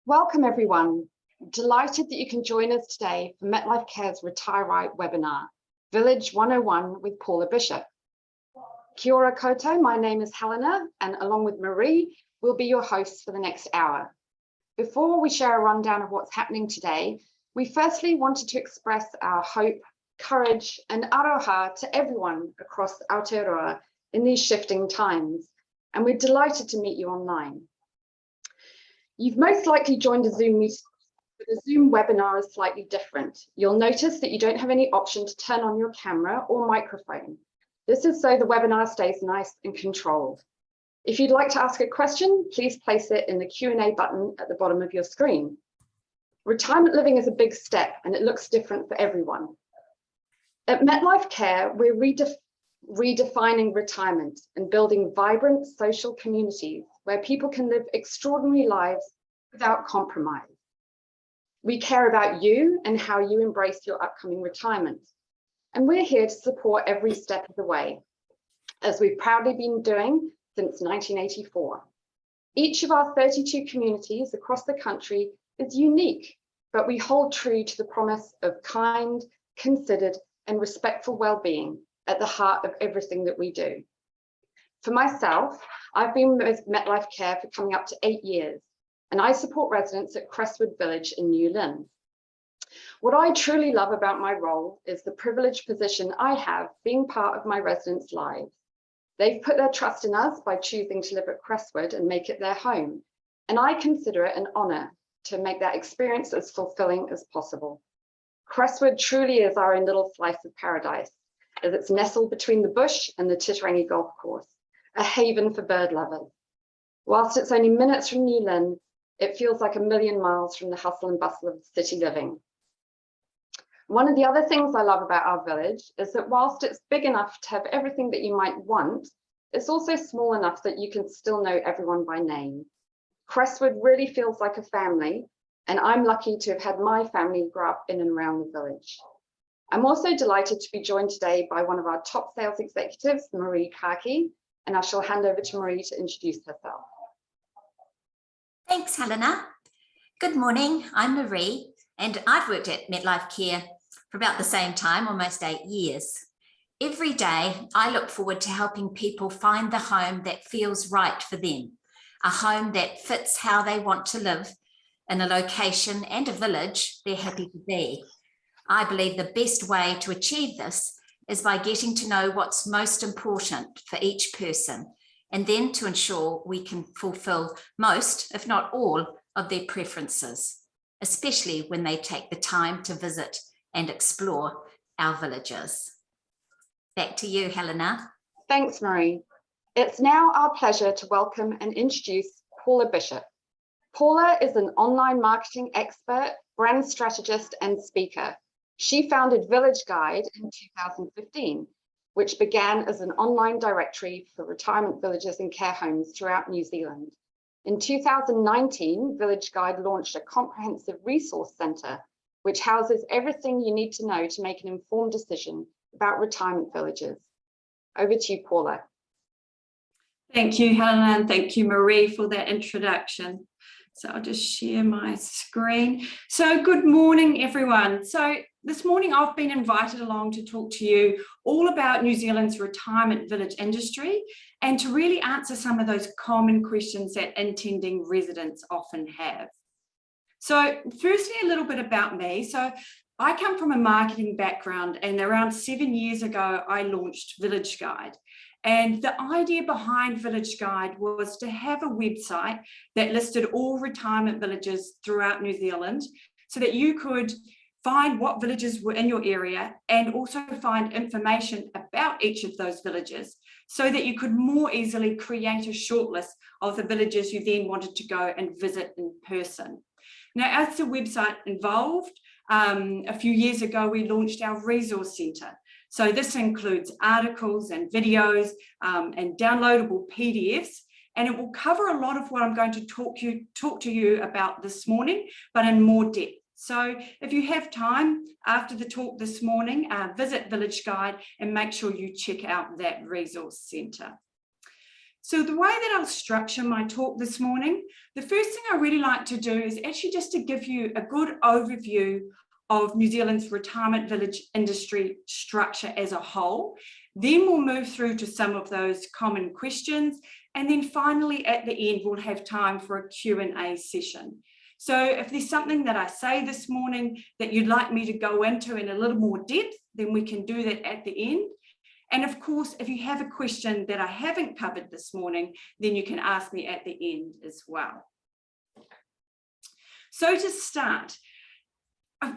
Welcome everyone. Delighted that you can join us today for MetLife Care's Retire Right webinar, Village 101 with Paula Bishop. Kia ora koutou, my name is Helena, and along with Marie, we'll be your hosts for the next hour. Before we share a rundown of what's happening today, we firstly wanted to express our hope, courage, and aroha to everyone across Aotearoa in these shifting times, and we're delighted to meet you online. You've most likely joined a Zoom meeting, but the Zoom webinar is slightly different. You'll notice that you don't have any option to turn on your camera or microphone. This is so the webinar stays nice and controlled. If you'd like to ask a question, please place it in the Q&A button at the bottom of your screen. Retirement living is a big step and it looks different for everyone. At MetLife Care, we're redefining retirement and building vibrant social communities where people can live extraordinary lives without compromise. We care about you and how you embrace your upcoming retirement. And we're here to support every step of the way, as we've proudly been doing since 1984. Each of our 32 communities across the country is unique, but we hold true to the promise of kind, considered, and respectful well-being at the heart of everything that we do. For myself, I've been with MetLife Care for coming up to 8 years, and I support residents at Crestwood Village in New Lynn. What I truly love about my role is the privileged position I have being part of my residents' lives. They've put their trust in us by choosing to live at Crestwood and make it their home, and I consider it an honor to make that experience as fulfilling as possible. Crestwood truly is our own little slice of paradise, as it's nestled between the bush and the Titirangi Golf Course, a haven for bird lovers. Whilst it's only minutes from New Lynn, it feels like a million miles from the hustle and bustle of city living. One of the other things I love about our village is that whilst it's big enough to have everything that you might want, it's also small enough that you can still know everyone by name. Crestwood really feels like a family, and I'm lucky to have had my family grow up in and around the village. I'm also delighted to be joined today by one of our top sales executives, Marie Kaki, and I shall hand over to Marie to introduce herself. Thanks, Helena. Good morning, I'm Marie, and I've worked at MetLife Care for about the same time, almost 8 years. Every day, I look forward to helping people find the home that feels right for them, a home that fits how they want to live in a location and a village they're happy to be. I believe the best way to achieve this is by getting to know what's most important for each person, and then to ensure we can fulfill most, if not all, of their preferences, especially when they take the time to visit and explore our villages. Back to you, Helena. Thanks, Marie. It's now our pleasure to welcome and introduce Paula Bishop. Paula is an online marketing expert, brand strategist, and speaker. She founded Village Guide in 2015, which began as an online directory for retirement villages and care homes throughout New Zealand. In 2019, Village Guide launched a comprehensive resource centre, which houses everything you need to know to make an informed decision about retirement villages. Over to you, Paula. Thank you, Helena, and thank you, Marie, for that introduction. So I'll just share my screen. So good morning, everyone. So this morning I've been invited along to talk to you all about New Zealand's retirement village industry and to really answer some of those common questions that intending residents often have. So firstly, a little bit about me. So I come from a marketing background, and around 7 years ago, I launched Village Guide. And the idea behind Village Guide was to have a website that listed all retirement villages throughout New Zealand so that you could find what villages were in your area and also find information about each of those villages so that you could more easily create a shortlist of the villages you then wanted to go and visit in person. Now, as the website evolved, a few years ago, we launched our resource centre. So this includes articles and videos and downloadable PDFs, and it will cover a lot of what I'm going to talk to you about this morning, but in more depth. So if you have time after the talk this morning, visit Village Guide and make sure you check out that resource centre. So the way that I'll structure my talk this morning, the first thing I really like to do is actually just to give you a good overview of New Zealand's retirement village industry structure as a whole. Then we'll move through to some of those common questions. And then finally, at the end, we'll have time for a Q&A session. So if there's something that I say this morning that you'd like me to go into in a little more depth, then we can do that at the end. And of course, if you have a question that I haven't covered this morning, then you can ask me at the end as well. So to start,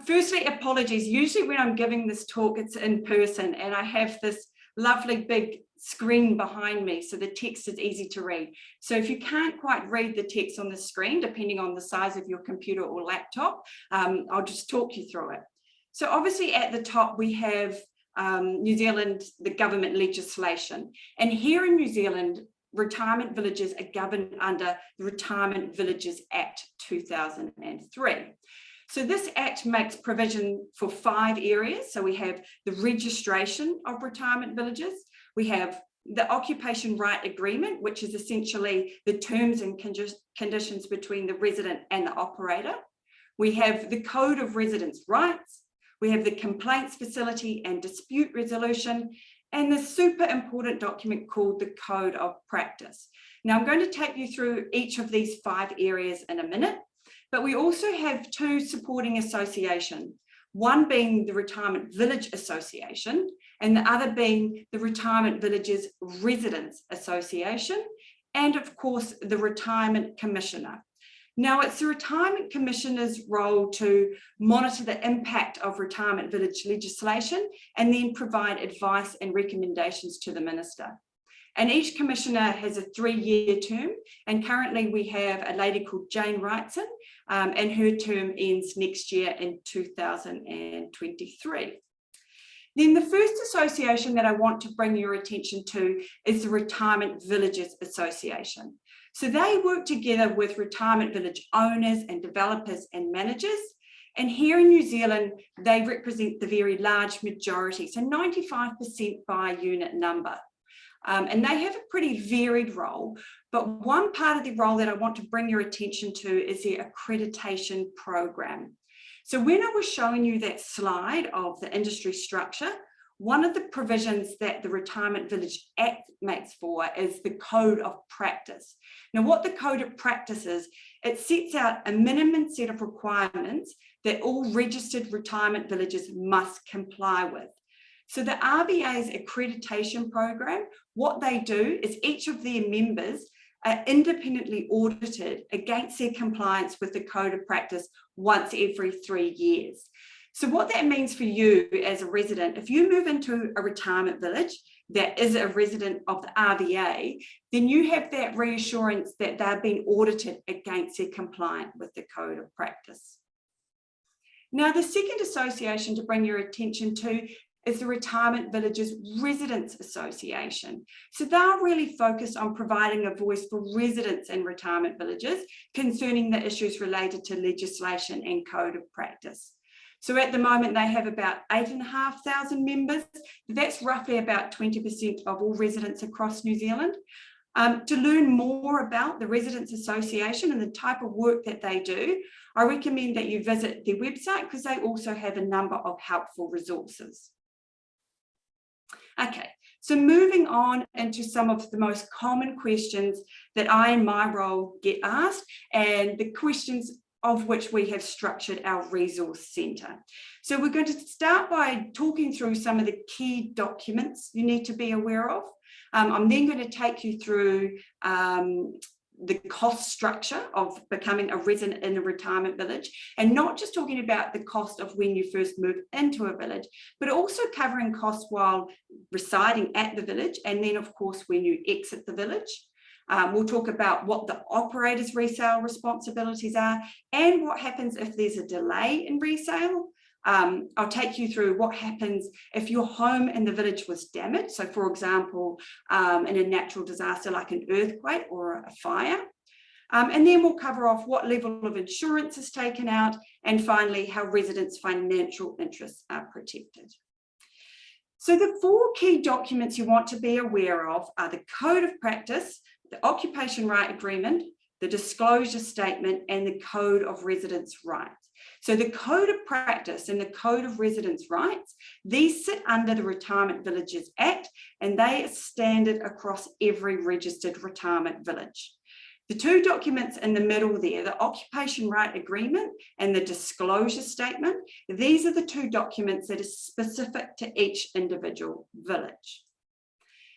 firstly, apologies. Usually when I'm giving this talk, it's in person and I have this lovely big screen behind me, so the text is easy to read. So if you can't quite read the text on the screen, depending on the size of your computer or laptop, I'll just talk you through it. So obviously at the top, we have New Zealand, the government legislation. And here in New Zealand, retirement villages are governed under the Retirement Villages Act 2003. So this act makes provision for 5 areas. So we have the registration of retirement villages. We have the occupation right agreement, which is essentially the terms and conditions between the resident and the operator. We have the Code of Residence Rights. We have the complaints facility and dispute resolution, and the super important document called the Code of Practice. Now I'm going to take you through each of these 5 areas in a minute. But we also have 2 supporting associations, one being the Retirement Village Association and the other being the Retirement Villages Residents Association, and of course the Retirement Commissioner. Now it's the Retirement Commissioner's role to monitor the impact of retirement village legislation and then provide advice and recommendations to the Minister. And each commissioner has a 3-year term, and currently we have a lady called Jane Wrightson, and her term ends next year in 2023. Then the first association that I want to bring your attention to is the Retirement Villages Association. So they work together with retirement village owners and developers and managers. And here in New Zealand, they represent the very large majority, so 95% by unit number. And they have a pretty varied role, but one part of the role that I want to bring your attention to is the accreditation program. So when I was showing you that slide of the industry structure, one of the provisions that the Retirement Village Act makes for is the Code of Practice. Now, what the Code of Practice is, it sets out a minimum set of requirements that all registered retirement villages must comply with. So the RVA's accreditation program, what they do is each of their members are independently audited against their compliance with the Code of Practice once every 3 years. So what that means for you as a resident, if you move into a retirement village that is a resident of the RVA, then you have that reassurance that they're being audited against their compliance with the Code of Practice. Now, the second association to bring your attention to is the Retirement Villages Residents Association. So they're really focused on providing a voice for residents in retirement villages concerning the issues related to legislation and code of practice. So at the moment, they have about 8,500 members. That's roughly about 20% of all residents across New Zealand. To learn more about the Residents Association and the type of work that they do, I recommend that you visit their website because they also have a number of helpful resources. Okay, so moving on into some of the most common questions that I in my role get asked, and the questions of which we have structured our resource centre. So we're going to start by talking through some of the key documents you need to be aware of. I'm then going to take you through the cost structure of becoming a resident in a retirement village, and not just talking about the cost of when you first move into a village, but also covering costs while residing at the village, and then of course when you exit the village. We'll talk about what the operator's resale responsibilities are and what happens if there's a delay in resale. I'll take you through what happens if your home in the village was damaged. So for example, in a natural disaster like an earthquake or a fire. And then we'll cover off what level of insurance is taken out, and finally how residents' financial interests are protected. So the 4 key documents you want to be aware of are the Code of Practice, the occupation right agreement, the disclosure statement, and the code of residence rights. So the code of practice and the code of residence rights, these sit under the Retirement Villages Act, and they are standard across every registered retirement village. The two documents in the middle there, the occupation right agreement and the disclosure statement, these are the two documents that are specific to each individual village.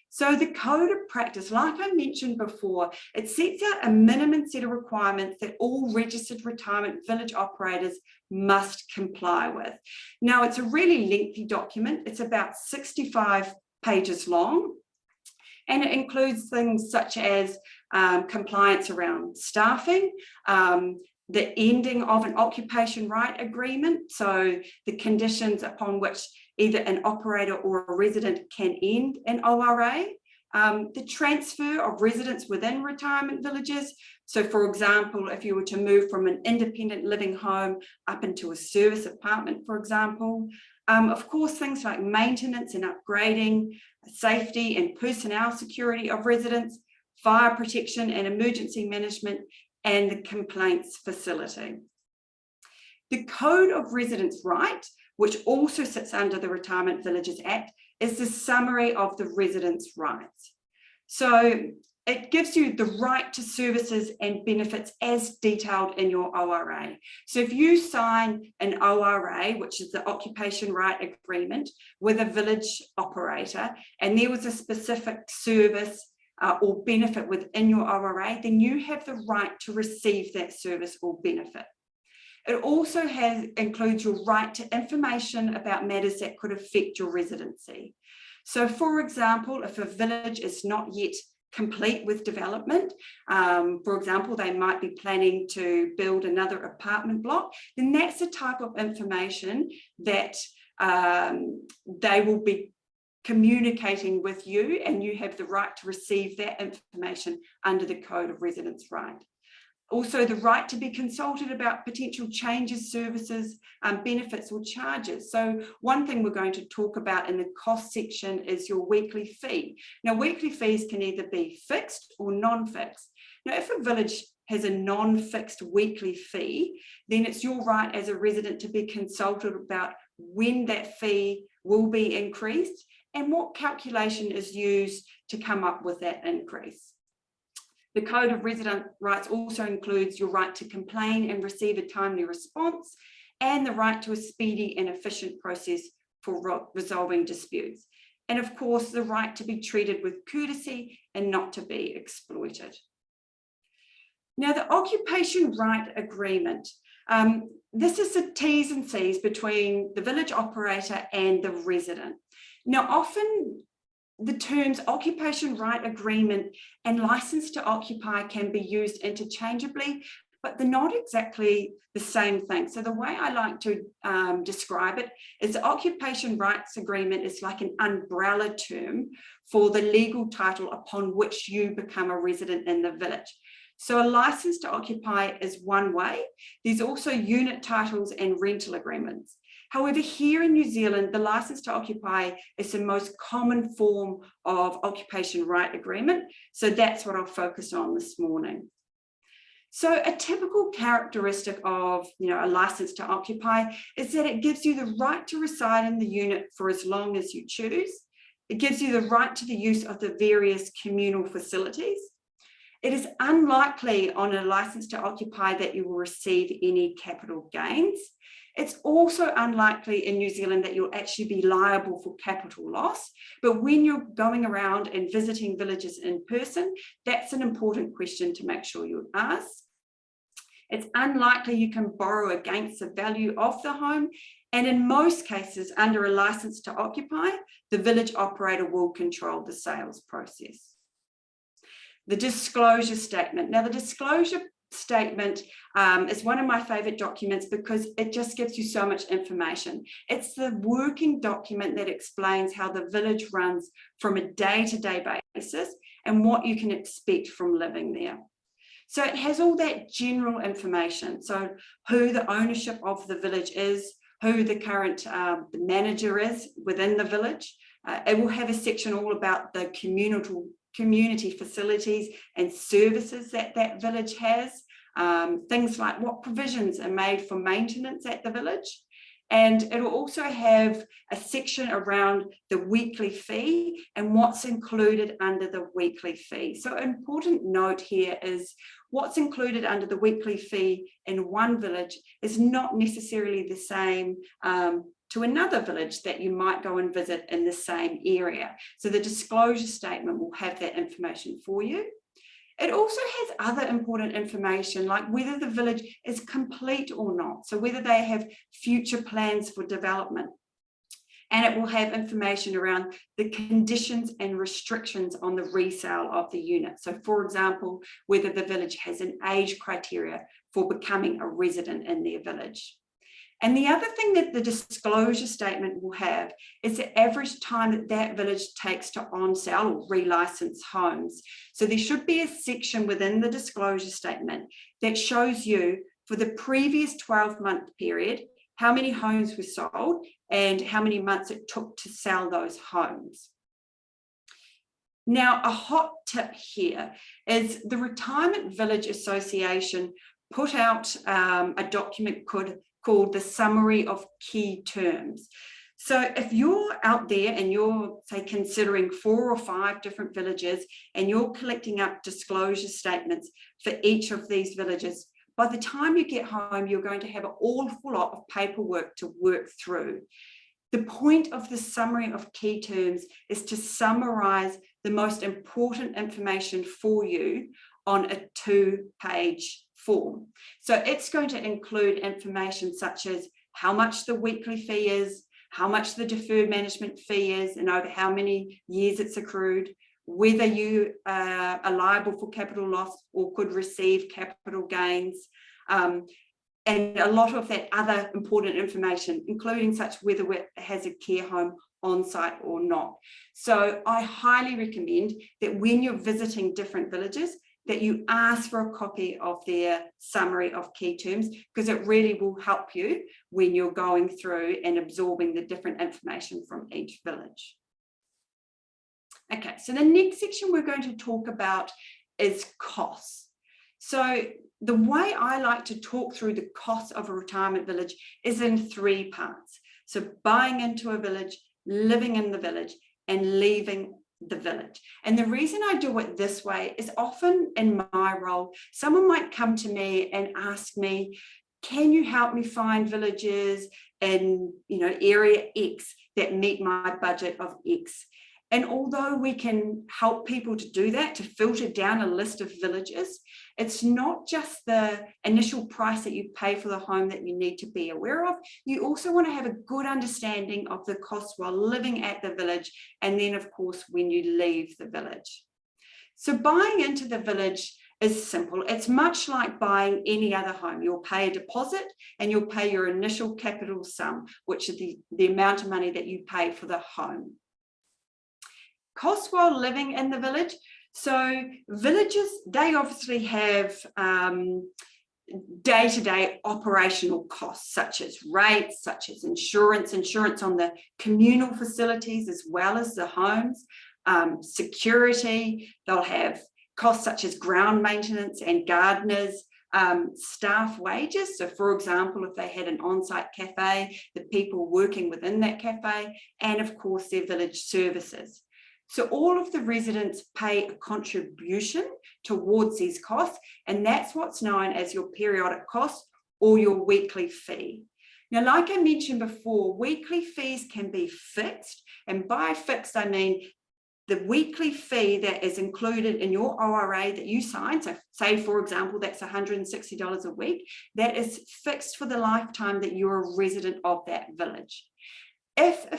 So the code of practice, like I mentioned before, it sets out a minimum set of requirements that all registered retirement village operators must comply with. Now, it's a really lengthy document. It's about 65 pages long, and it includes things such as compliance around staffing, the ending of an occupation right agreement, so the conditions upon which either an operator or a resident can end an ORA, the transfer of residents within retirement villages. So for example, if you were to move from an independent living home up into a service apartment, for example, of course, things like maintenance and upgrading, safety and personnel security of residents, fire protection and emergency management, and the complaints facility. The Code of Residence Right, which also sits under the Retirement Villages Act, is the summary of the residents' rights. So it gives you the right to services and benefits as detailed in your ORA. So if you sign an ORA, which is the Occupation Right Agreement, with a village operator, and there was a specific service or benefit within your ORA, then you have the right to receive that service or benefit. It also includes your right to information about matters that could affect your residency. So for example, if a village is not yet complete with development, for example, they might be planning to build another apartment block, then that's the type of information that they will be communicating with you, and you have the right to receive that information under the Code of Residence Right. Also, the right to be consulted about potential changes, services, benefits or charges. So one thing we're going to talk about in the cost section is your weekly fee. Now, weekly fees can either be fixed or non-fixed. Now, if a village has a non-fixed weekly fee, then it's your right as a resident to be consulted about when that fee will be increased and what calculation is used to come up with that increase. The Code of Resident Rights also includes your right to complain and receive a timely response, and the right to a speedy and efficient process for resolving disputes. And of course, the right to be treated with courtesy and not to be exploited. Now, the Occupation Right Agreement. This is the T's and C's between the village operator and the resident. Now, often the terms occupation right agreement and license to occupy can be used interchangeably, but they're not exactly the same thing. So the way I like to describe it is the occupation rights agreement is like an umbrella term for the legal title upon which you become a resident in the village. So a license to occupy is one way. There's also unit titles and rental agreements. However, here in New Zealand, the license to occupy is the most common form of occupation right agreement. So that's what I'll focus on this morning. So a typical characteristic of a license to occupy is that it gives you the right to reside in the unit for as long as you choose. It gives you the right to the use of the various communal facilities. It is unlikely on a license to occupy that you will receive any capital gains. It's also unlikely in New Zealand that you'll actually be liable for capital loss. But when you're going around and visiting villages in person, that's an important question to make sure you ask. It's unlikely you can borrow against the value of the home. And in most cases, under a license to occupy, the village operator will control the sales process. The disclosure statement. Now, the disclosure statement is one of my favorite documents because it just gives you so much information. It's the working document that explains how the village runs from a day-to-day basis and what you can expect from living there. So it has all that general information. So who the ownership of the village is, who the current manager is within the village. It will have a section all about the community facilities and services that that village has, things like what provisions are made for maintenance at the village. And it will also have a section around the weekly fee and what's included under the weekly fee. So an important note here is what's included under the weekly fee in one village is not necessarily the same to another village that you might go and visit in the same area. So the disclosure statement will have that information for you. It also has other important information like whether the village is complete or not. So whether they have future plans for development. And it will have information around the conditions and restrictions on the resale of the unit. So for example, whether the village has an age criteria for becoming a resident in their village. And the other thing that the disclosure statement will have is the average time that that village takes to on sale or relicense homes. So there should be a section within the disclosure statement that shows you for the previous 12-month period, how many homes were sold and how many months it took to sell those homes. Now, a hot tip here is the Retirement Village Association put out a document called the Summary of Key Terms. So if you're out there and you're, say, considering 4 or 5 different villages and you're collecting up disclosure statements for each of these villages, by the time you get home, you're going to have an awful lot of paperwork to work through. The point of the Summary of Key Terms is to summarize the most important information for you on a 2-page form. So it's going to include information such as how much the weekly fee is, how much the deferred management fee is, and over how many years it's accrued, whether you are liable for capital loss or could receive capital gains, and a lot of that other important information, including such whether it has a care home on site or not. So I highly recommend that when you're visiting different villages, that you ask for a copy of their Summary of Key Terms, because it really will help you when you're going through and absorbing the different information from each village. Okay, so the next section we're going to talk about is costs. So the way I like to talk through the costs of a retirement village is in 3 parts. So buying into a village, living in the village, and leaving the village. And the reason I do it this way is often in my role, someone might come to me and ask me, can you help me find villages in, area X that meet my budget of X? And although we can help people to do that, to filter down a list of villages, it's not just the initial price that you pay for the home that you need to be aware of. You also want to have a good understanding of the costs while living at the village, and then, of course, when you leave the village. So buying into the village is simple. It's much like buying any other home. You'll pay a deposit and you'll pay your initial capital sum, which is the amount of money that you pay for the home. Costs while living in the village. So villages, they obviously have day-to-day operational costs, such as rates, such as insurance on the communal facilities as well as the homes, security. They'll have costs such as ground maintenance and gardeners, staff wages. So for example, if they had an on-site cafe, the people working within that cafe, and of course their village services. So all of the residents pay a contribution towards these costs, and that's what's known as your periodic cost or your weekly fee. Now, like I mentioned before, weekly fees can be fixed, and by fixed, I mean the weekly fee that is included in your ORA that you sign. So say, for example, that's $160 a week. That is fixed for the lifetime that you're a resident of that village. If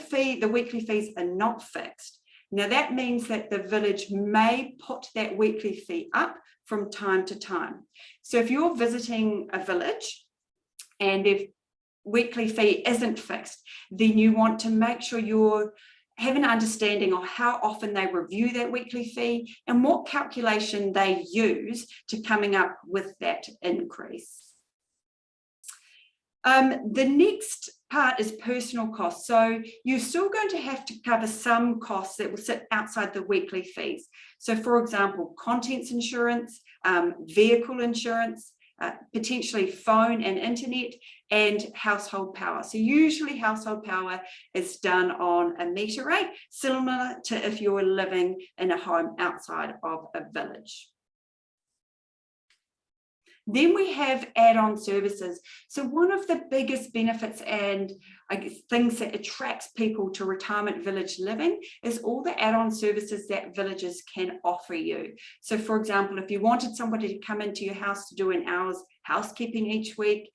the weekly fees are not fixed, now that means that the village may put that weekly fee up from time to time. So if you're visiting a village and their weekly fee isn't fixed, then you want to make sure you have an understanding of how often they review that weekly fee and what calculation they use to coming up with that increase. The next part is personal costs. So you're still going to have to cover some costs that will sit outside the weekly fees. So for example, contents insurance, vehicle insurance, potentially phone and internet, and household power. So usually household power is done on a meter rate, similar to if you're living in a home outside of a village. Then we have add-on services. So one of the biggest benefits and I guess things that attracts people to retirement village living is all the add-on services that villages can offer you. So for example, if you wanted somebody to come into your house to do an hour's housekeeping each week,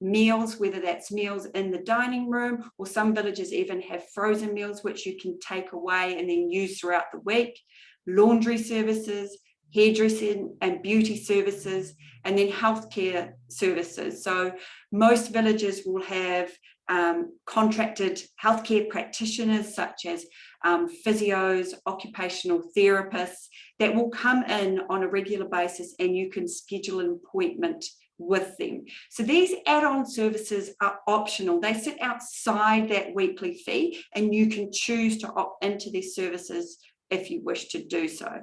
meals, whether that's meals in the dining room, or some villages even have frozen meals which you can take away and then use throughout the week, laundry services, hairdressing and beauty services, and then healthcare services. So most villages will have contracted healthcare practitioners such as physios, occupational therapists that will come in on a regular basis, and you can schedule an appointment with them. So these add-on services are optional. They sit outside that weekly fee, and you can choose to opt into these services if you wish to do so.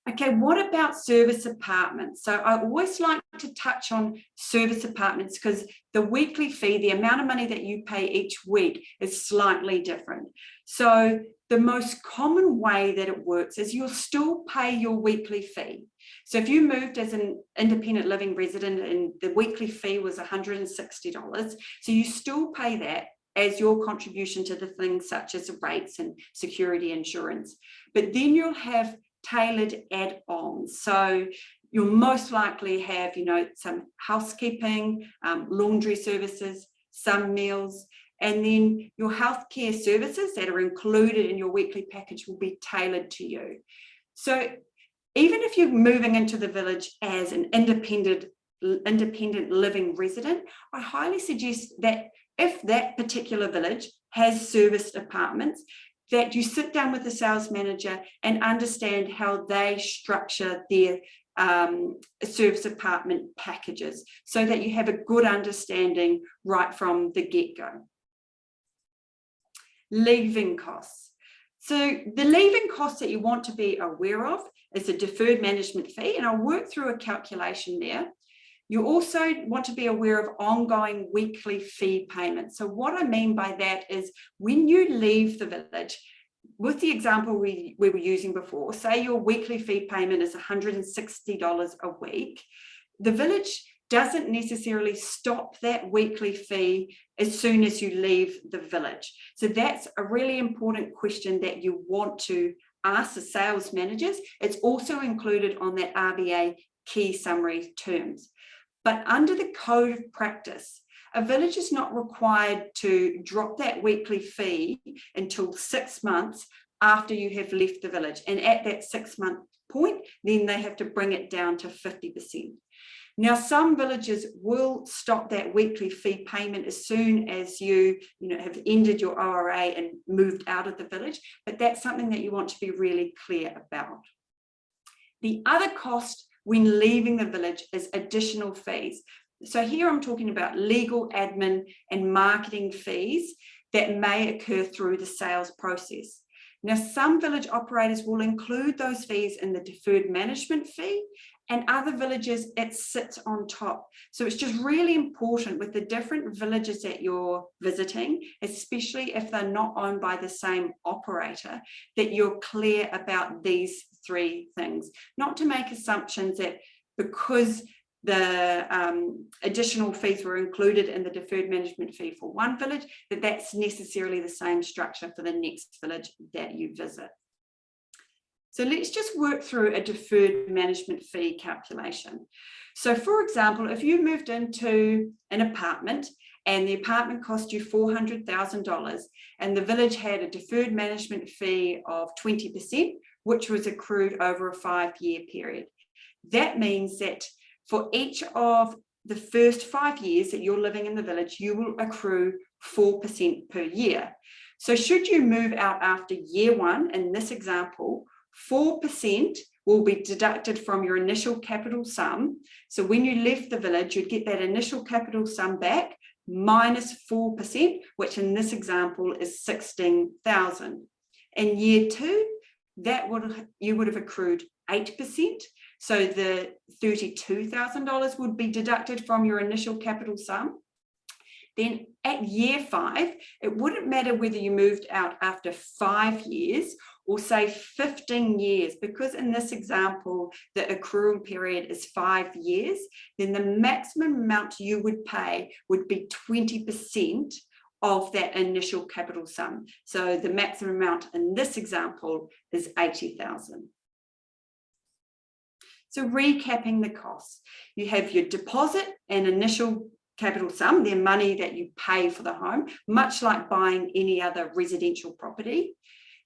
Okay, what about service apartments? So I always like to touch on service apartments because the weekly fee, the amount of money that you pay each week, is slightly different. So the most common way that it works is you'll still pay your weekly fee. So if you moved as an independent living resident and the weekly fee was $160, so you still pay that as your contribution to the things such as rates and security insurance. But then you'll have tailored add-ons. So you'll most likely have, some housekeeping, laundry services, some meals, and then your healthcare services that are included in your weekly package will be tailored to you. So even if you're moving into the village as an independent living resident, I highly suggest that if that particular village has serviced apartments, that you sit down with the sales manager and understand how they structure their service apartment packages so that you have a good understanding right from the get-go. Leaving costs. So the leaving costs that you want to be aware of is a deferred management fee, and I'll work through a calculation there. You also want to be aware of ongoing weekly fee payments. So what I mean by that is when you leave the village, with the example we were using before, say your weekly fee payment is $160 a week, the village doesn't necessarily stop that weekly fee as soon as you leave the village. So that's a really important question that you want to ask the sales managers. It's also included on that RBA key summary terms. But under the code of practice, a village is not required to drop that weekly fee until 6 months after you have left the village. And at that 6-month point, then they have to bring it down to 50%. Now, some villages will stop that weekly fee payment as soon as you have ended your ORA and moved out of the village, but that's something that you want to be really clear about. The other cost when leaving the village is additional fees. So here I'm talking about legal, admin, and marketing fees that may occur through the sales process. Now, some village operators will include those fees in the deferred management fee, and other villages it sits on top. So it's just really important with the different villages that you're visiting, especially if they're not owned by the same operator, that you're clear about these 3 things. Not to make assumptions that because the additional fees were included in the deferred management fee for one village, that's necessarily the same structure for the next village that you visit. So let's just work through a deferred management fee calculation. So for example, if you moved into an apartment and the apartment cost you $400,000 and the village had a deferred management fee of 20%, which was accrued over a 5-year period. That means that for each of the first 5 years that you're living in the village, you will accrue 4% per year. So should you move out after year 1, in this example, 4% will be deducted from your initial capital sum. So when you left the village, you'd get that initial capital sum back minus 4%, which in this example is 16,000. In year 2, you would have accrued 8%. So the $32,000 would be deducted from your initial capital sum. Then at year 5, it wouldn't matter whether you moved out after 5 years or say 15 years, because in this example, the accrual period is 5 years, then the maximum amount you would pay would be 20% of that initial capital sum. So the maximum amount in this example is 80,000. So recapping the costs, you have your deposit and initial capital sum, the money that you pay for the home, much like buying any other residential property.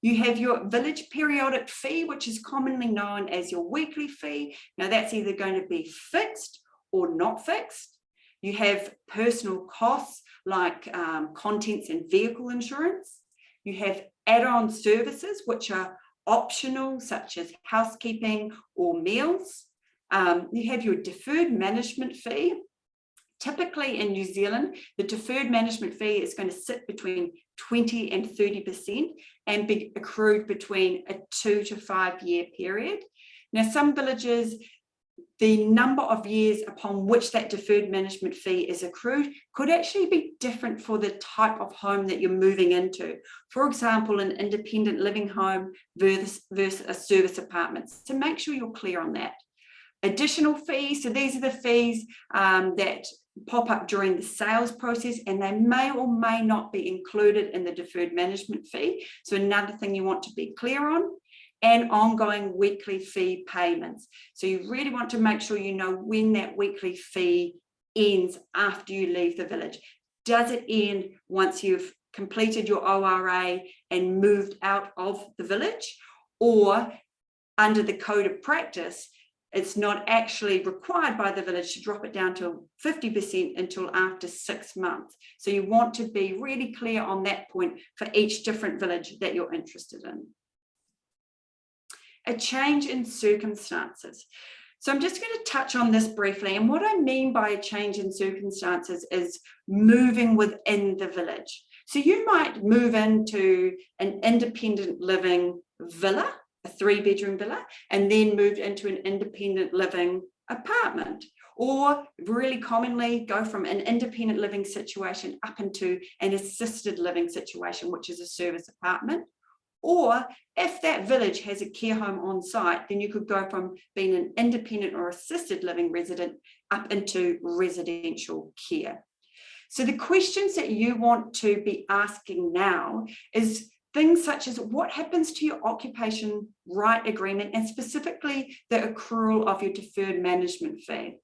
You have your village periodic fee, which is commonly known as your weekly fee. Now that's either going to be fixed or not fixed. You have personal costs like contents and vehicle insurance. You have add-on services, which are optional, such as housekeeping or meals. You have your deferred management fee. Typically in New Zealand, the deferred management fee is going to sit between 20 and 30% and be accrued between a 2 to 5 year period. Now, some villages, the number of years upon which that deferred management fee is accrued could actually be different for the type of home that you're moving into. For example, an independent living home versus a service apartment. So make sure you're clear on that. Additional fees, so these are the fees that pop up during the sales process, and they may or may not be included in the deferred management fee. So another thing you want to be clear on, and ongoing weekly fee payments. So you really want to make sure you know when that weekly fee ends after you leave the village. Does it end once you've completed your ORA and moved out of the village, or under the code of practice, it's not actually required by the village to drop it down to 50% until after 6 months. So you want to be really clear on that point for each different village that you're interested in. A change in circumstances. So I'm just going to touch on this briefly. And what I mean by a change in circumstances is moving within the village. So you might move into an independent living villa, a 3-bedroom villa, and then moved into an independent living apartment, or really commonly go from an independent living situation up into an assisted living situation, which is a service apartment. Or if that village has a care home on site, then you could go from being an independent or assisted living resident up into residential care. So the questions that you want to be asking now is things such as what happens to your occupation right agreement, and specifically the accrual of your deferred management fee.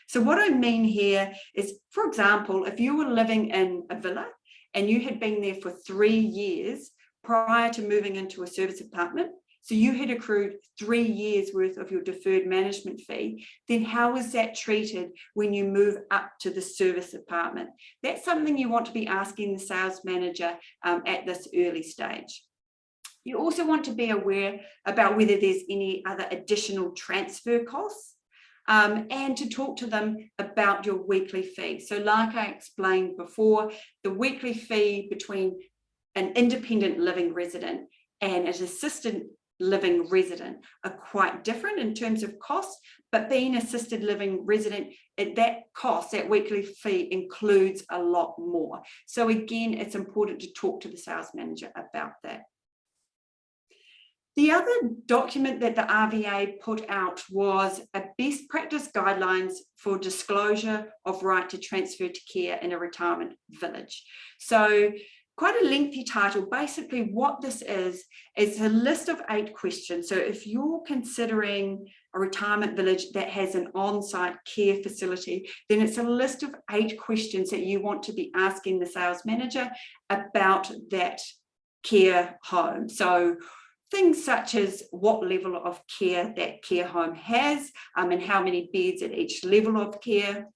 So what I mean here is, for example, if you were living in a villa and you had been there for 3 years prior to moving into a service apartment, so you had accrued 3 years worth of your deferred management fee, then how is that treated when you move up to the service apartment? That's something you want to be asking the sales manager at this early stage. You also want to be aware about whether there's any other additional transfer costs, and to talk to them about your weekly fee. So like I explained before, the weekly fee between an independent living resident and an assisted living resident are quite different in terms of cost, but being assisted living resident, that cost, that weekly fee includes a lot more. So again, it's important to talk to the sales manager about that. The other document that the RVA put out was a best practice guidelines for disclosure of right to transfer to care in a retirement village. So quite a lengthy title. Basically what this is a list of 8 questions. So if you're considering a retirement village that has an on-site care facility, then it's a list of 8 questions that you want to be asking the sales manager about that care home. So things such as what level of care that care home has, and how many beds at each level of care,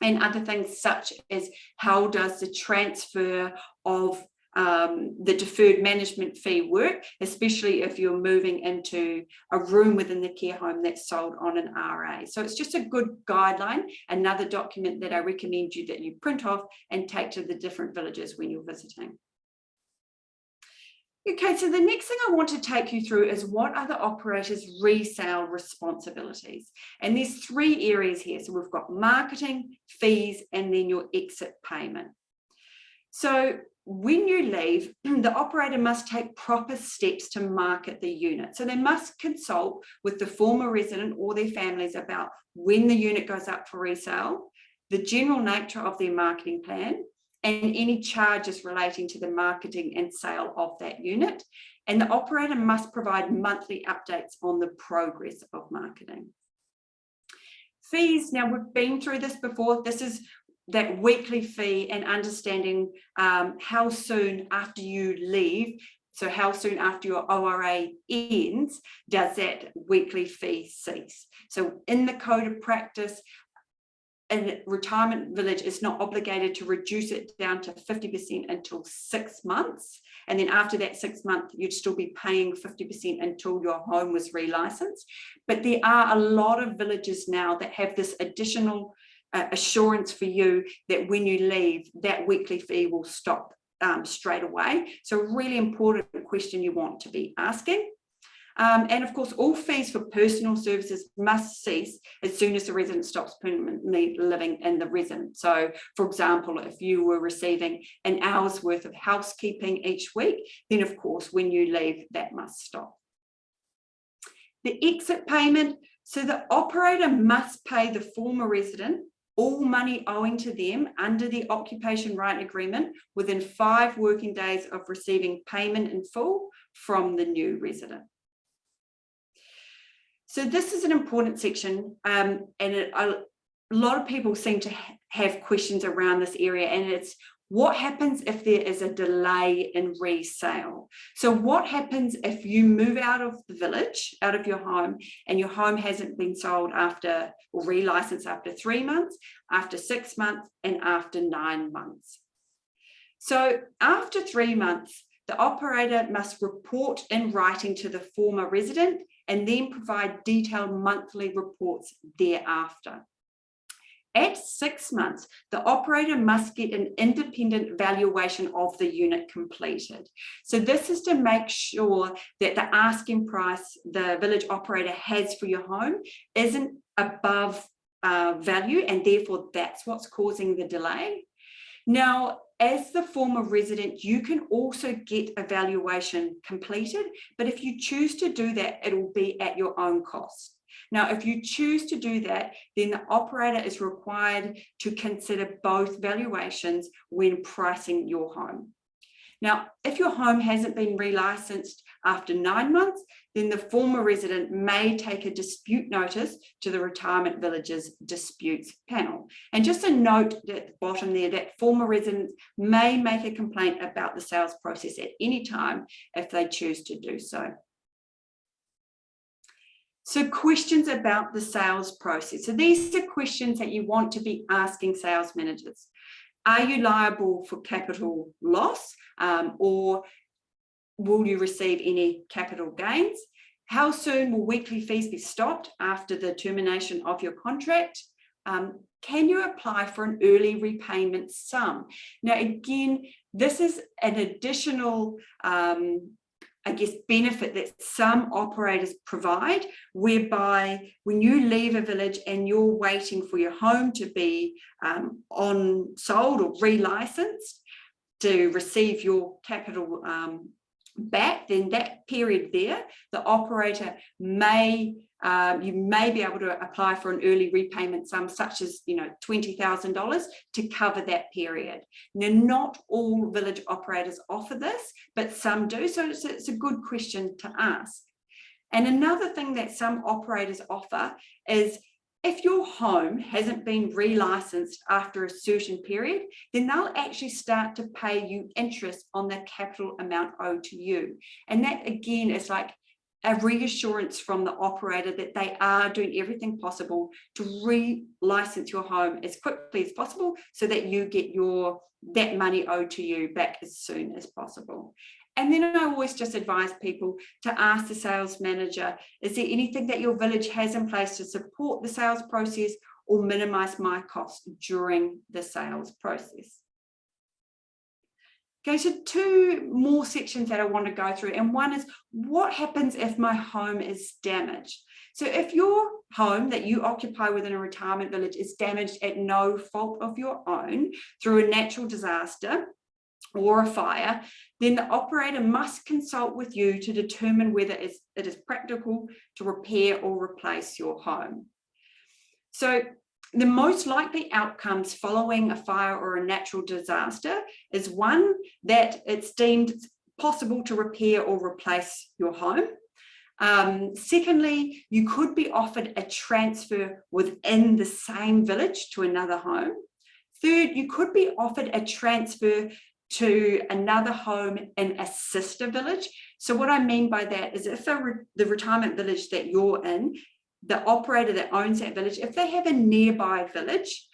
and other things such as how does the transfer of the deferred management fee work, especially if you're moving into a room within the care home that's sold on an RA. So it's just a good guideline, another document that I recommend you that you print off and take to the different villages when you're visiting. Okay, so the next thing I want to take you through is what are the operator's resale responsibilities? And there's 3 areas here. So we've got marketing, fees, and then your exit payment. So when you leave, the operator must take proper steps to market the unit. So they must consult with the former resident or their families about when the unit goes up for resale, the general nature of their marketing plan, and any charges relating to the marketing and sale of that unit. And the operator must provide monthly updates on the progress of marketing. Fees, now we've been through this before. This is that weekly fee and understanding how soon after you leave, so how soon after your ORA ends, does that weekly fee cease. So in the code of practice, a retirement village is not obligated to reduce it down to 50% until 6 months. And then after that 6 months, you'd still be paying 50% until your home was relicensed. But there are a lot of villages now that have this additional assurance for you that when you leave, that weekly fee will stop straight away. So a really important question you want to be asking. And of course, all fees for personal services must cease as soon as the resident stops permanently living in the residence. So, for example, if you were receiving an hour's worth of housekeeping each week, then of course, when you leave, that must stop. The exit payment, so the operator must pay the former resident all money owing to them under the occupation right agreement within 5 working days of receiving payment in full from the new resident. So this is an important section, and a lot of people seem to have questions around this area, and it's what happens if there is a delay in resale? So what happens if you move out of the village, out of your home, and your home hasn't been sold after or relicensed after 3 months, after 6 months, and after 9 months? So after 3 months, the operator must report in writing to the former resident and then provide detailed monthly reports thereafter. At 6 months, the operator must get an independent valuation of the unit completed. So this is to make sure that the asking price the village operator has for your home isn't above value, and therefore that's what's causing the delay. Now, as the former resident, you can also get a valuation completed, but if you choose to do that, it will be at your own cost. Now, if you choose to do that, then the operator is required to consider both valuations when pricing your home. Now, if your home hasn't been relicensed after 9 months, then the former resident may take a dispute notice to the Retirement Villages Disputes Panel. And just a note at the bottom there that former residents may make a complaint about the sales process at any time if they choose to do so. So questions about the sales process. So these are questions that you want to be asking sales managers. Are you liable for capital loss, or will you receive any capital gains? How soon will weekly fees be stopped after the termination of your contract? Can you apply for an early repayment sum? Now, again, this is an additional benefit that some operators provide, whereby when you leave a village and you're waiting for your home to be sold or relicensed to receive your capital back, then that period there, the operator may be able to apply for an early repayment sum such as $20,000 to cover that period. Now, not all village operators offer this, but some do, so it's a good question to ask. And another thing that some operators offer is if your home hasn't been relicensed after a certain period, then they'll actually start to pay you interest on the capital amount owed to you. And that again is like a reassurance from the operator that they are doing everything possible to re-license your home as quickly as possible so that you get that money owed to you back as soon as possible. And then I always just advise people to ask the sales manager, is there anything that your village has in place to support the sales process or minimize my costs during the sales process? Okay, so two more sections that I want to go through, and one is what happens if my home is damaged? So if your home that you occupy within a retirement village is damaged at no fault of your own through a natural disaster or a fire, then the operator must consult with you to determine whether it is practical to repair or replace your home. So the most likely outcomes following a fire or a natural disaster is one, that it's deemed possible to repair or replace your home. Secondly, you could be offered a transfer within the same village to another home. Third, you could be offered a transfer to another home in a sister village. So what I mean by that is if the retirement village that you're in, the operator that owns that village, if they have a nearby village,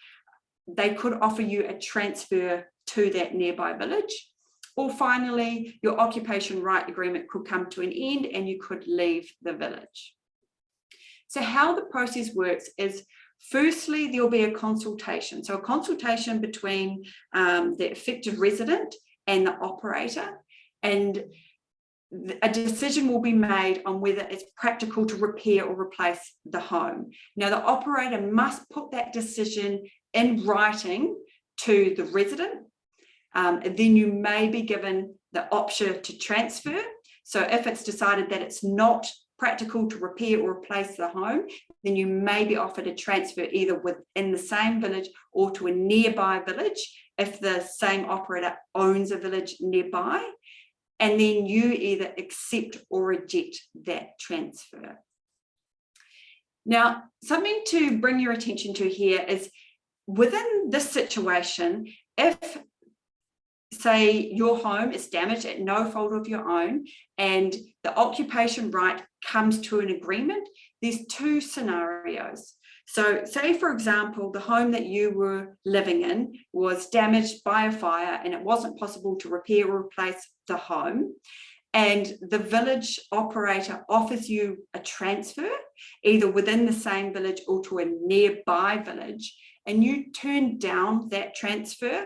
they could offer you a transfer to that nearby village. Or finally, your occupation right agreement could come to an end and you could leave the village. So how the process works is, firstly, there'll be a consultation. So a consultation between the affected resident and the operator, and a decision will be made on whether it's practical to repair or replace the home. Now, the operator must put that decision in writing to the resident. Then you may be given the option to transfer. So if it's decided that it's not practical to repair or replace the home, then you may be offered a transfer either within the same village or to a nearby village if the same operator owns a village nearby. And then you either accept or reject that transfer. Now, something to bring your attention to here is within this situation, if say your home is damaged at no fault of your own and the occupation right comes to an agreement, there's two scenarios. So say, for example, the home that you were living in was damaged by a fire and it wasn't possible to repair or replace the home, and the village operator offers you a transfer either within the same village or to a nearby village, and you turn down that transfer,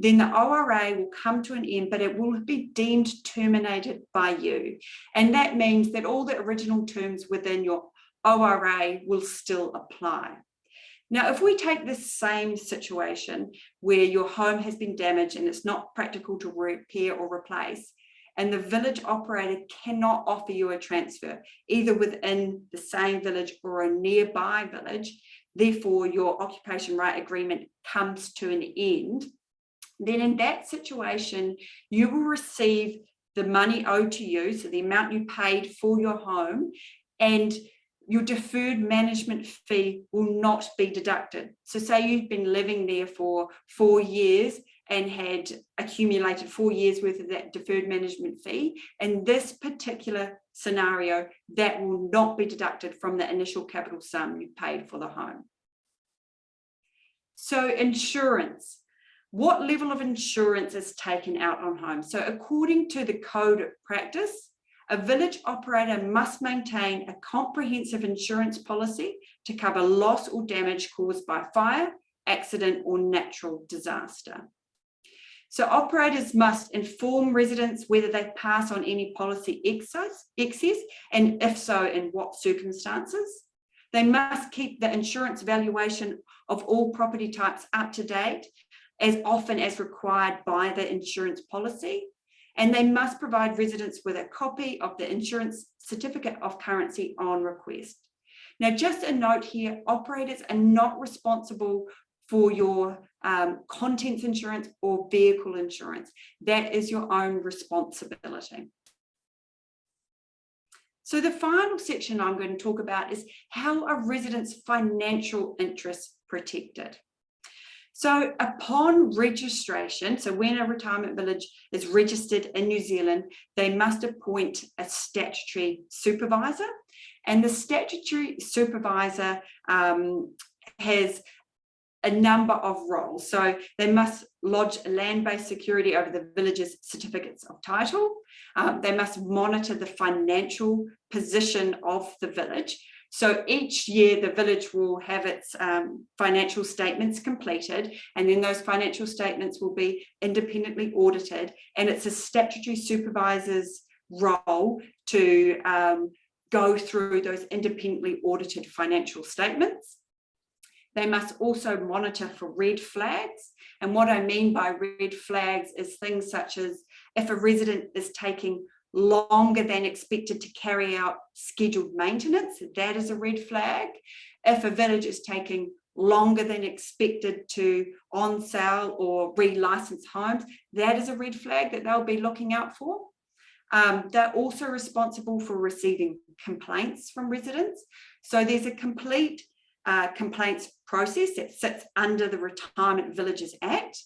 then the ORA will come to an end, but it will be deemed terminated by you. And that means that all the original terms within your ORA will still apply. Now, if we take this same situation where your home has been damaged and it's not practical to repair or replace, and the village operator cannot offer you a transfer, either within the same village or a nearby village, therefore your occupation right agreement comes to an end, then in that situation, you will receive the money owed to you, so the amount you paid for your home, and your deferred management fee will not be deducted. So say you've been living there for 4 years and had accumulated 4 years worth of that deferred management fee. In this particular scenario, that will not be deducted from the initial capital sum you paid for the home. So insurance. What level of insurance is taken out on homes? So according to the code of practice, a village operator must maintain a comprehensive insurance policy to cover loss or damage caused by fire, accident, or natural disaster. So operators must inform residents whether they pass on any policy excess, and if so, in what circumstances. They must keep the insurance valuation of all property types up to date as often as required by the insurance policy. And they must provide residents with a copy of the insurance certificate of currency on request. Now, just a note here, operators are not responsible for your contents insurance or vehicle insurance. That is your own responsibility. So the final section I'm going to talk about is how are residents' financial interests protected? So upon registration, so when a retirement village is registered in New Zealand, they must appoint a statutory supervisor, and the statutory supervisor has a number of roles. So they must lodge land-based security over the village's certificates of title. They must monitor the financial position of the village. So each year the village will have its financial statements completed, and then those financial statements will be independently audited, and it's a statutory supervisor's role to go through those independently audited financial statements. They must also monitor for red flags. And what I mean by red flags is things such as if a resident is taking longer than expected to carry out scheduled maintenance, that is a red flag. If a village is taking longer than expected to on sale or relicense homes, that is a red flag that they'll be looking out for. They're also responsible for receiving complaints from residents. So there's a complete complaints process that sits under the Retirement Villages Act.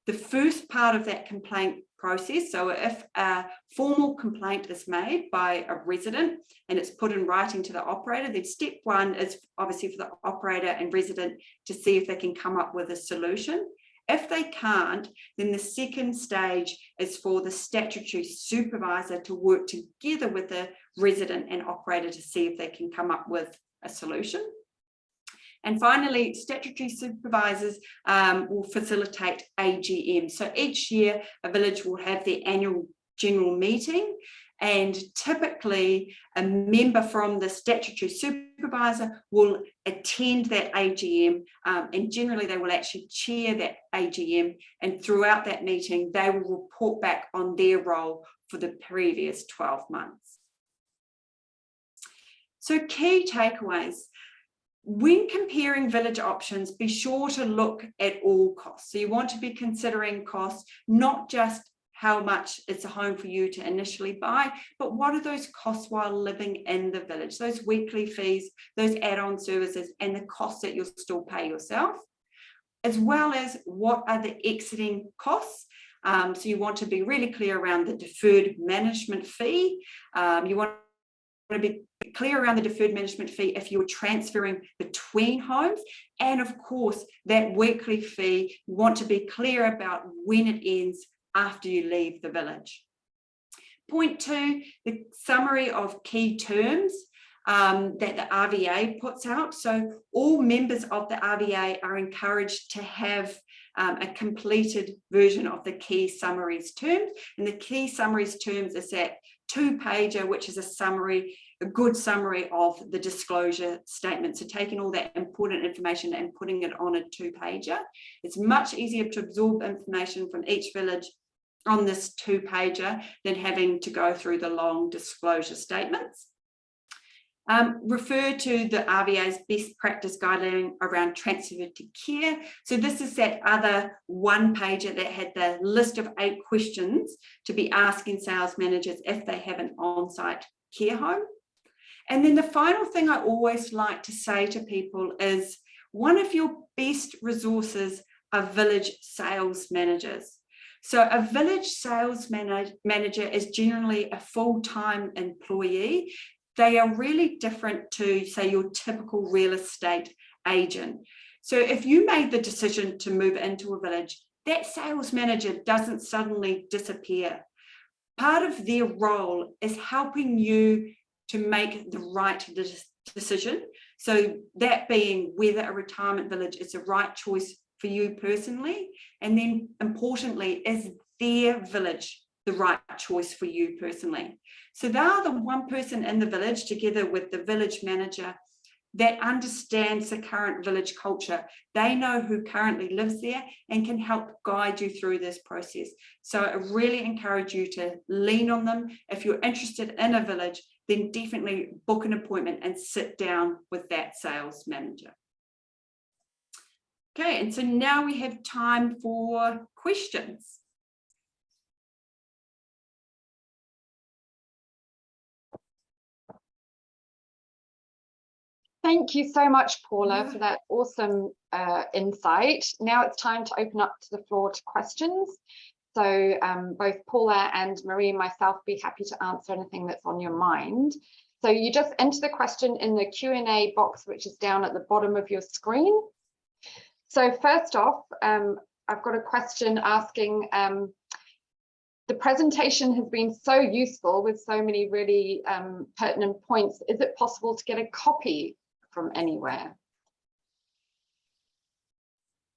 The first part of that complaint process, so if a formal complaint is made by a resident and it's put in writing to the operator, then step one is obviously for the operator and resident to see if they can come up with a solution. If they can't, then the second stage is for the statutory supervisor to work together with the resident and operator to see if they can come up with a solution. And finally, statutory supervisors will facilitate AGM. So each year, a village will have their annual general meeting, and typically a member from the statutory supervisor will attend that AGM, and generally they will actually chair that AGM, and throughout that meeting, they will report back on their role for the previous 12 months. So key takeaways. When comparing village options, be sure to look at all costs. So you want to be considering costs, not just how much it's a home for you to initially buy, but what are those costs while living in the village, those weekly fees, those add-on services, and the costs that you'll still pay yourself, as well as what are the exiting costs. So you want to be really clear around the deferred management fee. You want to be clear around the deferred management fee if you're transferring between homes, and of course that weekly fee, you want to be clear about when it ends after you leave the village. Point two, the summary of key terms that the RVA puts out. So all members of the RVA are encouraged to have a completed version of the key summaries terms, and the key summaries terms is that 2-pager, which is a summary, a good summary of the disclosure statement. So taking all that important information and putting it on a 2-pager. It's much easier to absorb information from each village on this 2-pager than having to go through the long disclosure statements. Refer to the RVA's best practice guideline around transfer to care. So this is that other 1-pager that had the list of 8 questions to be asking sales managers if they have an on-site care home. And then the final thing I always like to say to people is one of your best resources are village sales managers. So a village sales manager is generally a full-time employee. They are really different to, say, your typical real estate agent. So if you made the decision to move into a village, that sales manager doesn't suddenly disappear. Part of their role is helping you to make the right decision. So that being whether a retirement village is the right choice for you personally, and then importantly, is their village the right choice for you personally. So they are the one person in the village, together with the village manager, that understands the current village culture. They know who currently lives there and can help guide you through this process. So I really encourage you to lean on them. If you're interested in a village, then definitely book an appointment and sit down with that sales manager. Okay, and so now we have time for questions. Thank you so much, Paula, for that awesome insight. Now it's time to open up to the floor to questions. So both Paula and Marie and myself be happy to answer anything that's on your mind. So you just enter the question in the Q&A box, which is down at the bottom of your screen. So first off, I've got a question asking, the presentation has been so useful with so many really pertinent points. Is it possible to get a copy from anywhere?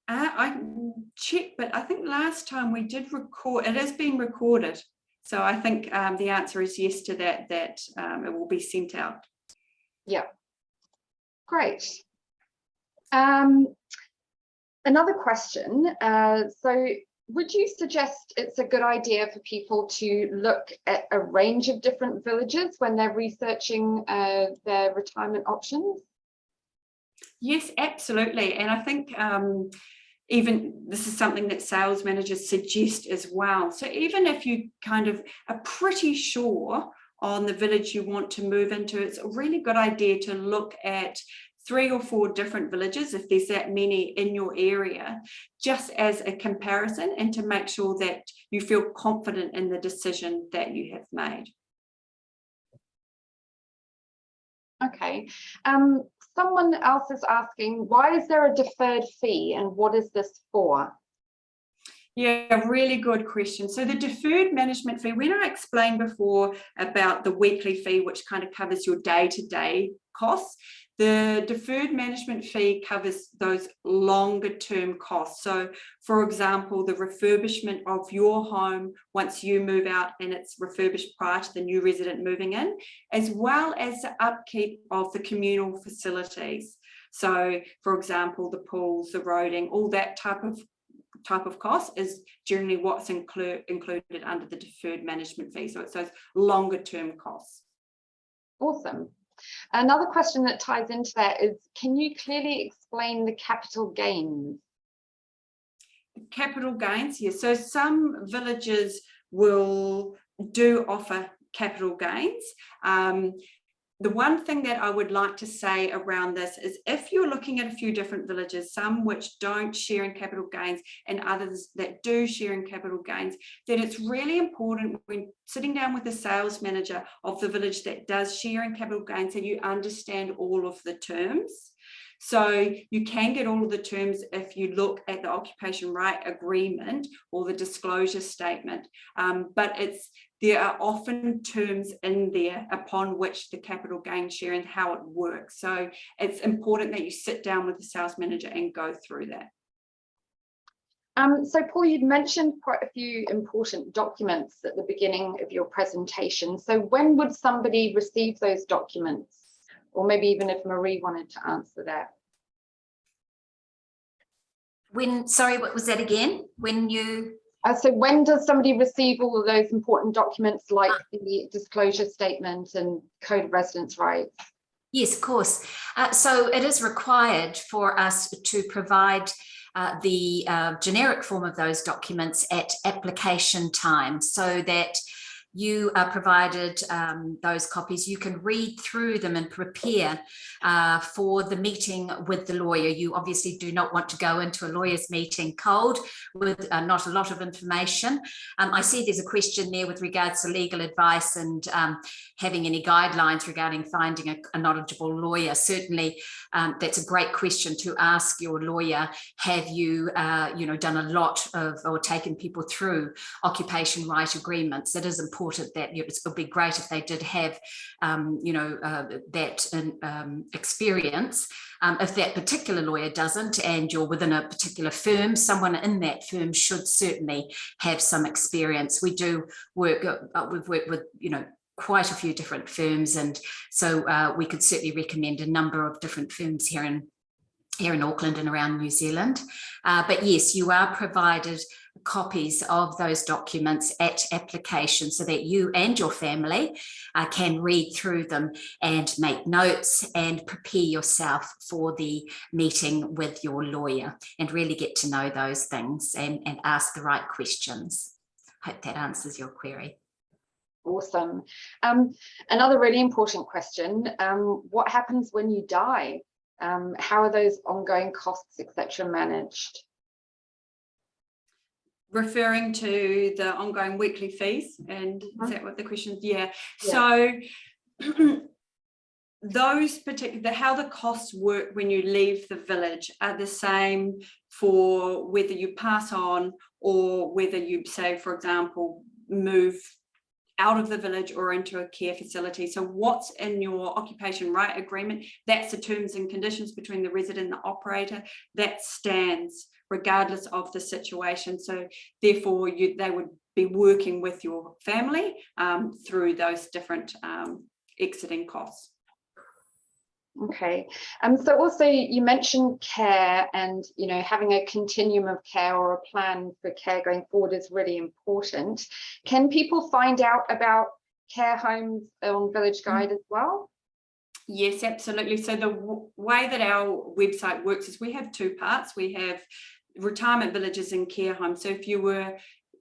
I can check, but I think last time we did record, it has been recorded. So I think the answer is yes to that, that it will be sent out. Yeah, great. Another question, so would you suggest it's a good idea for people to look at a range of different villages when they're researching their retirement options? Yes, absolutely. And I think even this is something that sales managers suggest as well. So even if you kind of are pretty sure on the village you want to move into, it's a really good idea to look at 3 or 4 different villages, if there's that many in your area, just as a comparison, and to make sure that you feel confident in the decision that you have made. Okay, someone else is asking, why is there a deferred fee and what is this for? Yeah, really good question. So the deferred management fee, when I explained before about the weekly fee, which kind of covers your day-to-day costs, the deferred management fee covers those longer term costs. So for example, the refurbishment of your home once you move out and it's refurbished prior to the new resident moving in, as well as the upkeep of the communal facilities. So for example, the pools, the roading, all that type of cost is generally what's included under the deferred management fee. So it's those longer term costs. Awesome. Another question that ties into that is, can you clearly explain the capital gains? Capital gains, yes. So some villages will do offer capital gains. The one thing that I would like to say around this is, if you're looking at a few different villages, some which don't share in capital gains and others that do share in capital gains, then it's really important when sitting down with the sales manager of the village that does share in capital gains that you understand all of the terms. So you can get all of the terms if you look at the occupation right agreement or the disclosure statement, but there are often terms in there upon which the capital gain share and how it works. So it's important that you sit down with the sales manager and go through that. So Paul, you'd mentioned quite a few important documents at the beginning of your presentation. So when would somebody receive those documents? Or maybe even if Marie wanted to answer that. Sorry, what was that again? When you... So when does somebody receive all of those important documents like the disclosure statement and Code of Residence Rights? Yes, of course. So it is required for us to provide the generic form of those documents at application time, so that you are provided those copies. You can read through them and prepare for the meeting with the lawyer. You obviously do not want to go into a lawyer's meeting cold with not a lot of information. I see there's a question there with regards to legal advice and having any guidelines regarding finding a knowledgeable lawyer. Certainly, that's a great question to ask your lawyer. Have you, done a lot of or taken people through occupation right agreements? It is important that it would be great if they did have, that experience. If that particular lawyer doesn't, and you're within a particular firm, someone in that firm should certainly have some experience. We do work, we've worked with, quite a few different firms, and so we could certainly recommend a number of different firms here in Auckland and around New Zealand. But yes, you are provided copies of those documents at application so that you and your family can read through them and make notes and prepare yourself for the meeting with your lawyer and really get to know those things and ask the right questions. Hope that answers your query. Awesome. Another really important question, what happens when you die? How are those ongoing costs, etc., managed? Referring to the ongoing weekly fees, and is that what the question is? Yeah. So those particular, how the costs work when you leave the village are the same for whether you pass on or whether you, say, for example, move out of the village or into a care facility. So what's in your occupation right agreement, that's the terms and conditions between the resident and the operator, that stands regardless of the situation. So therefore they would be working with your family through those different exiting costs. Okay, so also you mentioned care, and having a continuum of care or a plan for care going forward is really important. Can people find out about care homes on Village Guide as well? Yes, absolutely. So the way that our website works is we have two parts. We have retirement villages and care homes. So if you were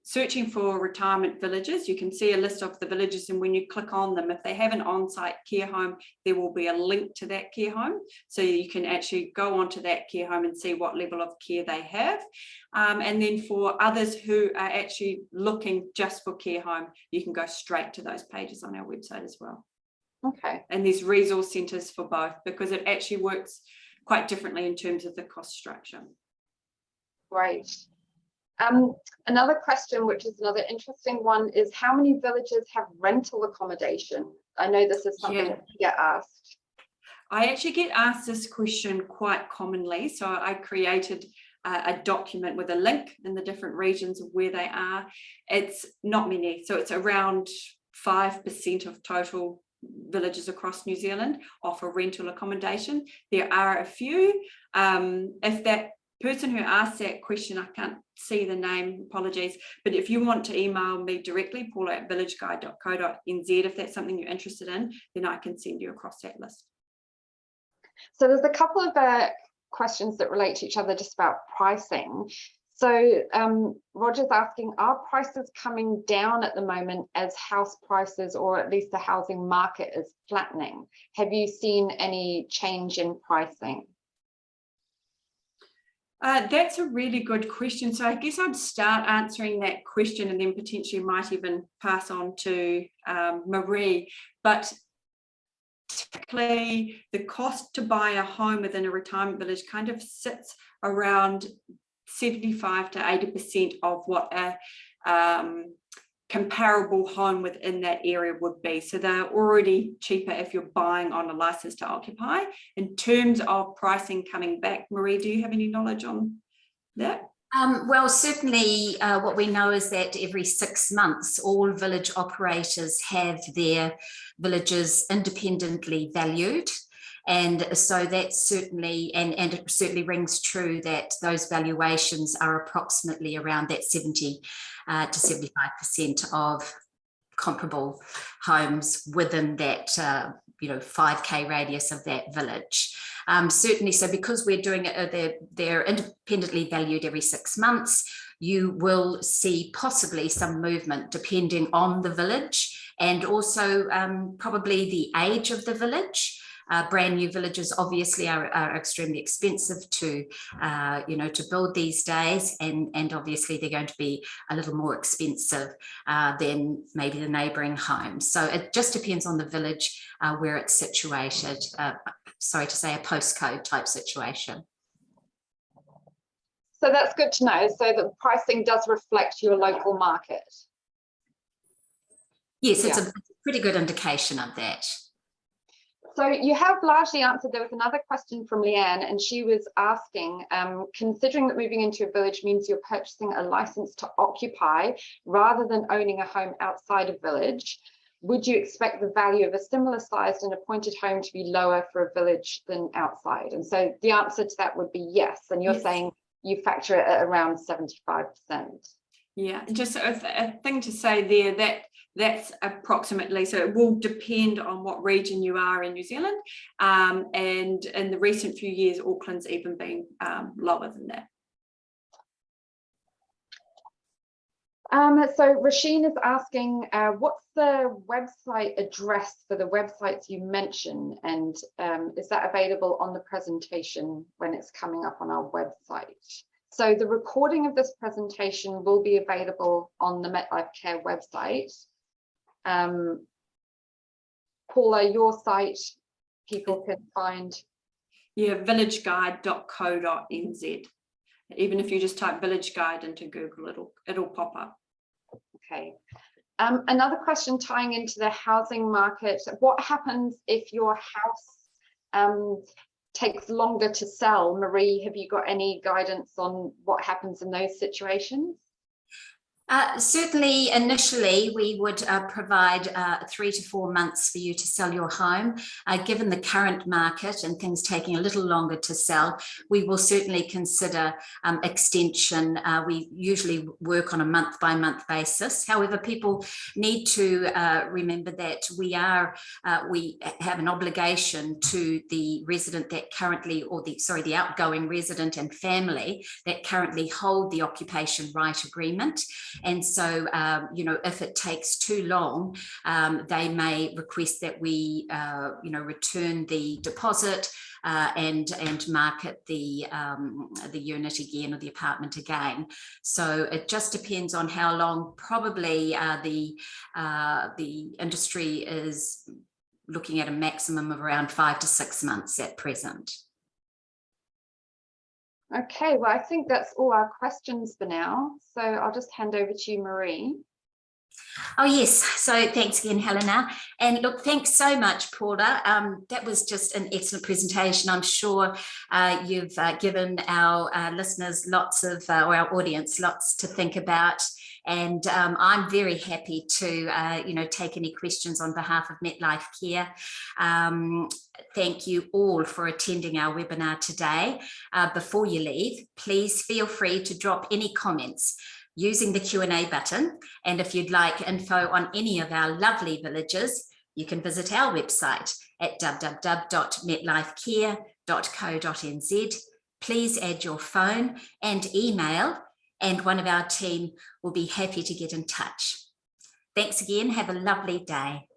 searching for retirement villages, you can see a list of the villages, and when you click on them, if they have an on-site care home, there will be a link to that care home, so you can actually go onto that care home and see what level of care they have. And then for others who are actually looking just for care home, you can go straight to those pages on our website as well. Okay. And there's resource centres for both, because it actually works quite differently in terms of the cost structure. Great. Another question, which is another interesting one, is how many villages have rental accommodation? I know this is something that you get asked. I actually get asked this question quite commonly. So I created a document with a link in the different regions of where they are. It's not many. So it's around 5% of total villages across New Zealand offer rental accommodation. There are a few. If that person who asked that question, I can't see the name, apologies, but if you want to email me directly, paula@villageguide.co.nz, if that's something you're interested in, then I can send you across that list. So there's a couple of questions that relate to each other just about pricing. So Roger's asking, are prices coming down at the moment as house prices, or at least the housing market, is flattening? Have you seen any change in pricing? That's a really good question. So I guess I'd start answering that question and then potentially might even pass on to Marie. But typically the cost to buy a home within a retirement village kind of sits around 75 to 80% of what a comparable home within that area would be. So they're already cheaper if you're buying on a license to occupy. In terms of pricing coming back, Marie, do you have any knowledge on that? Well, certainly what we know is that every 6 months, all village operators have their villages independently valued. And so that's certainly, and it certainly rings true that those valuations are approximately around that 70 to 75% of comparable homes within that 5K radius of that village. Certainly, so because we're doing it, they're independently valued every 6 months, you will see possibly some movement depending on the village, and also probably the age of the village. Brand new villages obviously are extremely expensive to build these days, and obviously they're going to be a little more expensive than maybe the neighbouring homes. So it just depends on the village where it's situated. Sorry to say, a postcode type situation. So that's good to know. So the pricing does reflect your local market. Yes, it's a pretty good indication of that. So you have largely answered. There was another question from Leanne, and she was asking, considering that moving into a village means you're purchasing a license to occupy rather than owning a home outside a village, would you expect the value of a similar sized and appointed home to be lower for a village than outside? And so the answer to that would be yes. And you're saying you factor it at around 75%. Yeah, just a thing to say there, that's approximately, so it will depend on what region you are in New Zealand, and in the recent few years Auckland's even been lower than that. So Rasheen is asking, what's the website address for the websites you mentioned, and is that available on the presentation when it's coming up on our website? So the recording of this presentation will be available on the MetLife Care website. Paula, your site, people can find. Yeah, villageguide.co.nz. Even if you just type Village Guide into Google, it'll pop up. Okay. Another question tying into the housing market. What happens if your house takes longer to sell? Marie, have you got any guidance on what happens in those situations? Certainly, initially, we would provide 3 to 4 months for you to sell your home. Given the current market and things taking a little longer to sell, we will certainly consider extension. We usually work on a month-by-month basis. However, people need to remember that we have an obligation to the resident that currently, or the outgoing resident and family that currently hold the occupation right agreement. And so, if it takes too long, they may request that we, return the deposit and market the unit again, or the apartment again. So it just depends on how long. Probably the industry is looking at a maximum of around 5 to 6 months at present. Okay, well, I think that's all our questions for now. So I'll just hand over to you, Marie. Oh, yes. So thanks again, Helena. And look, thanks so much, Paula. That was just an excellent presentation. I'm sure you've given our listeners or our audience lots to think about. And I'm very happy to, take any questions on behalf of MetLife Care. Thank you all for attending our webinar today. Before you leave, please feel free to drop any comments using the Q&A button. And if you'd like info on any of our lovely villages, you can visit our website at www.metlifecare.co.nz. Please add your phone and email, and one of our team will be happy to get in touch. Thanks again. Have a lovely day.